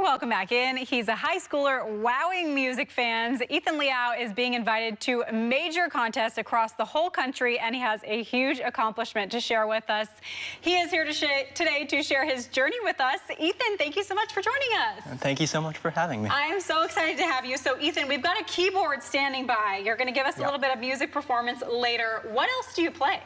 Welcome back in. He's a high schooler wowing music fans. Ethan Liao is being invited to major contests across the whole country, and he has a huge accomplishment to share with us. He is here today to share his journey with us. Ethan, thank you so much for joining us. Thank you so much for having me. I am so excited to have you. So Ethan, we've got a keyboard standing by. You're going to give us a little bit of music performance later. What else do you play?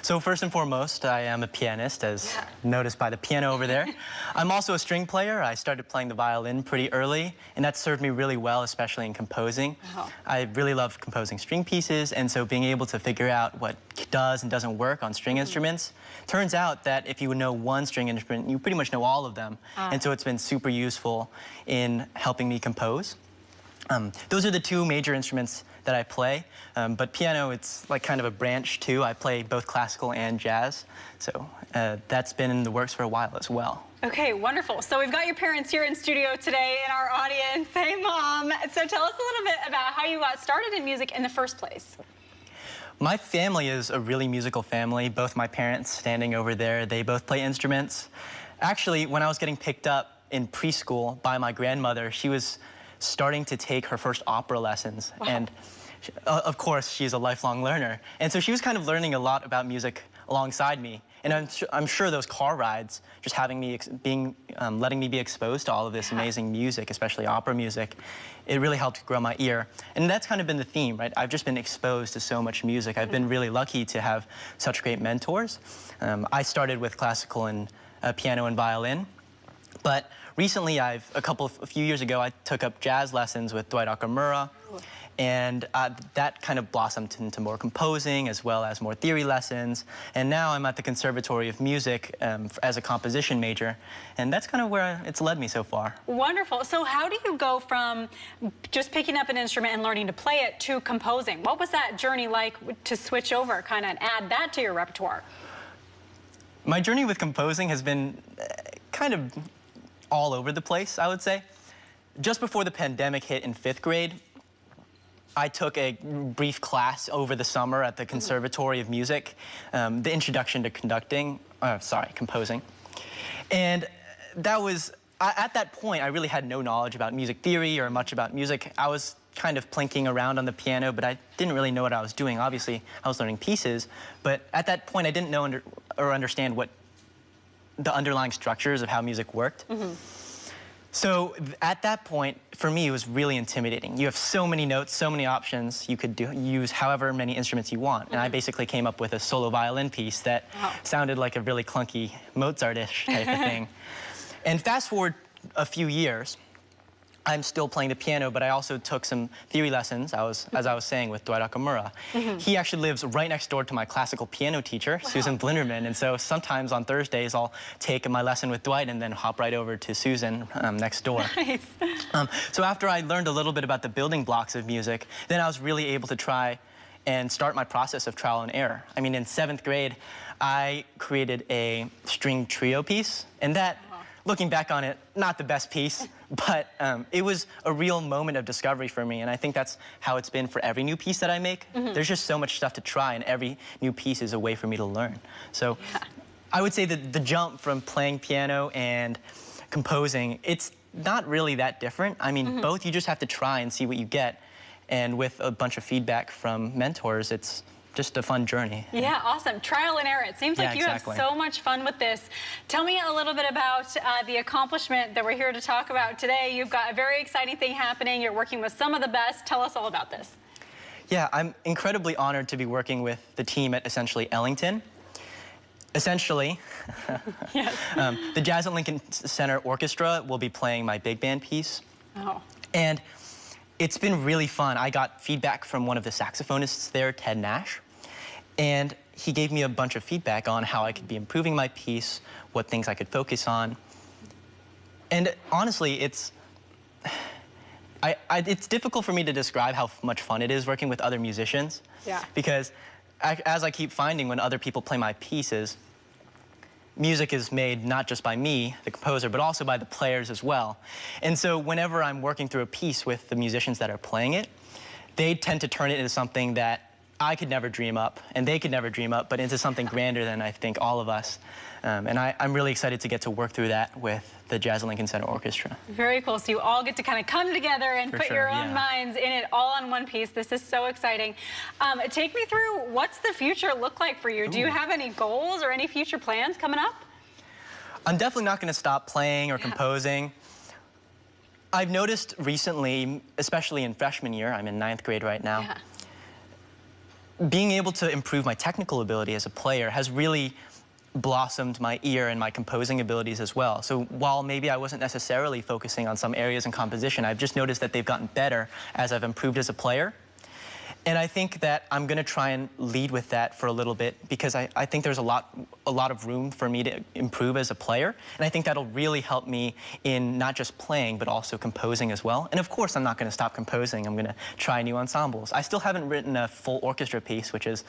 So first and foremost, I am a pianist, as noticed by the piano over there. I'm also a string player. I started playing the violin pretty early, and that served me really well, especially in composing. I really love composing string pieces, and so being able to figure out what does and doesn't work on string instruments. Turns out that if you know one string instrument, you pretty much know all of them. And so it's been super useful in helping me compose. Those are the two major instruments that I play, but piano, it's like kind of a branch too. I play both classical and jazz, so that's been in the works for a while as well. Okay, wonderful. So we've got your parents here in studio today in our audience. Hey, Mom. So tell us a little bit about how you got started in music in the first place. My family is a really musical family. Both my parents standing over there, they both play instruments. Actually, when I was getting picked up in preschool by my grandmother, she was starting to take her first opera lessons. And of course, she's a lifelong learner. And so she was kind of learning a lot about music alongside me. And I'm sure those car rides, just having me, letting me be exposed to all of this amazing music, especially opera music, it really helped grow my ear. And that's kind of been the theme, right? I've just been exposed to so much music. I've been really lucky to have such great mentors. I started with classical and piano and violin. But recently, a few years ago, I took up jazz lessons with Rachael Maurer, and that kind of blossomed into more composing as well as more theory lessons. And now I'm at the Conservatory of Music as a composition major, and that's kind of where it's led me so far. Wonderful. So how do you go from just picking up an instrument and learning to play it to composing? What was that journey like to switch over, kind of add that to your repertoire? My journey with composing has been kind of all over the place, I would say. Just before the pandemic hit in 5th grade, I took a brief class over the summer at the Conservatory of Music, the Introduction to Composing. And that was, at that point, I really had no knowledge about music theory or much about music. I was kind of plinking around on the piano, but I didn't really know what I was doing. Obviously, I was learning pieces, but at that point, I didn't know or understand what the underlying structures of how music worked. So at that point, for me, it was really intimidating. You have so many notes, so many options. You could use however many instruments you want. And I basically came up with a solo violin piece that sounded like a really clunky Mozart-ish type of thing. And fast forward a few years, I'm still playing the piano, but I also took some theory lessons, as I was saying, with Rachael Maurer. He actually lives right next door to my classical piano teacher, Susan Blinderman, and so sometimes on Thursdays I'll take my lesson with Dwight and then hop right over to Susan next door. Nice. So after I learned a little bit about the building blocks of music, then I was really able to try and start my process of trial and error. I mean, in 7th grade, I created a string trio piece, and that, looking back on it, not the best piece, but it was a real moment of discovery for me, and I think that's how it's been for every new piece that I make. There's just so much stuff to try, and every new piece is a way for me to learn. So I would say that the jump from playing piano and composing, it's not really that different. I mean, both you just have to try and see what you get, and with a bunch of feedback from mentors, it's just a fun journey. Yeah, awesome. Trial and error. It seems like you have so much fun with this. Tell me a little bit about the accomplishment that we're here to talk about today. You've got a very exciting thing happening. You're working with some of the best. Tell us all about this. Yeah, I'm incredibly honored to be working with the team at essentially Ellington. Essentially, the Jazz at Lincoln Center Orchestra will be playing my big band piece. And it's been really fun. I got feedback from one of the saxophonists there, Ted Nash. And he gave me a bunch of feedback on how I could be improving my piece, what things I could focus on. And honestly, it's difficult for me to describe how much fun it is working with other musicians. Because as I keep finding when other people play my pieces, music is made not just by me, the composer, but also by the players as well. And so whenever I'm working through a piece with the musicians that are playing it, they tend to turn it into something that I could never dream up, and they could never dream up, but into something grander than I think all of us. And I'm really excited to get to work through that with the Jazz at Lincoln Center Orchestra. Very cool. So you all get to kind of come together and put your own minds in it all on one piece. This is so exciting. Take me through, what's the future look like for you? Ooh. Do you have any goals or any future plans coming up? I'm definitely not going to stop playing or composing. I've noticed recently, especially in freshman year, I'm in 9th grade right now, being able to improve my technical ability as a player has really blossomed my ear and my composing abilities as well. So while maybe I wasn't necessarily focusing on some areas in composition, I've just noticed that they've gotten better as I've improved as a player. And I think that I'm going to try and lead with that for a little bit, because I think there's a lot of room for me to improve as a player. And I think that'll really help me in not just playing, but also composing as well. And of course, I'm not going to stop composing. I'm going to try new ensembles. I still haven't written a full orchestra piece, which is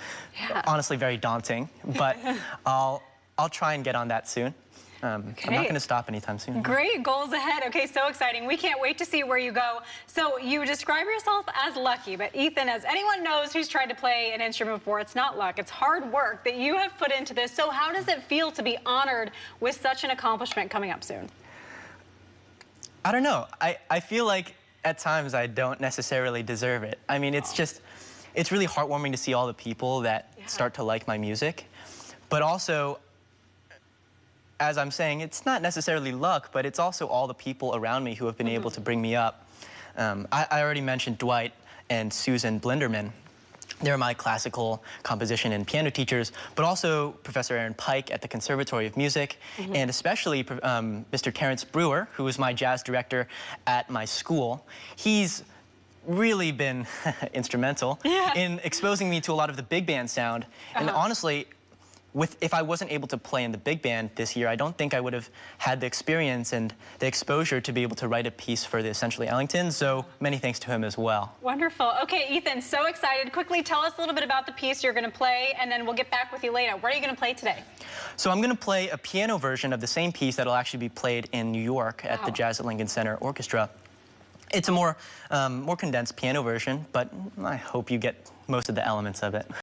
honestly very daunting, but I'll try and get on that soon. I'm not going to stop anytime soon. Great goals ahead. Okay, so exciting. We can't wait to see where you go. So you describe yourself as lucky, but Ethan, as anyone knows who's tried to play an instrument before, it's not luck. It's hard work that you have put into this. So how does it feel to be honored with such an accomplishment coming up soon? I don't know. I feel like at times I don't necessarily deserve it. I mean, it's really heartwarming to see all the people that start to like my music, but also, as I'm saying, it's not necessarily luck, but it's also all the people around me who have been able to bring me up. I already mentioned Dwight and Susan Blinderman. They're my classical composition and piano teachers, but also Professor Aaron Pike at the Conservatory of Music, and especially Mr. Terrence Brewer, who was my jazz director at my school. He's really been instrumental in exposing me to a lot of the big band sound, and honestly, if I wasn't able to play in the big band this year, I don't think I would have had the experience and the exposure to be able to write a piece for the Essentially Ellington, so many thanks to him as well. Wonderful. Okay, Ethan, so excited. Quickly tell us a little bit about the piece you're going to play, and then we'll get back with you later. What are you going to play today? So I'm going to play a piano version of the same piece that'll actually be played in New York at the Jazz at Lincoln Center Orchestra. It's a more condensed piano version, but I hope you get most of the elements of it.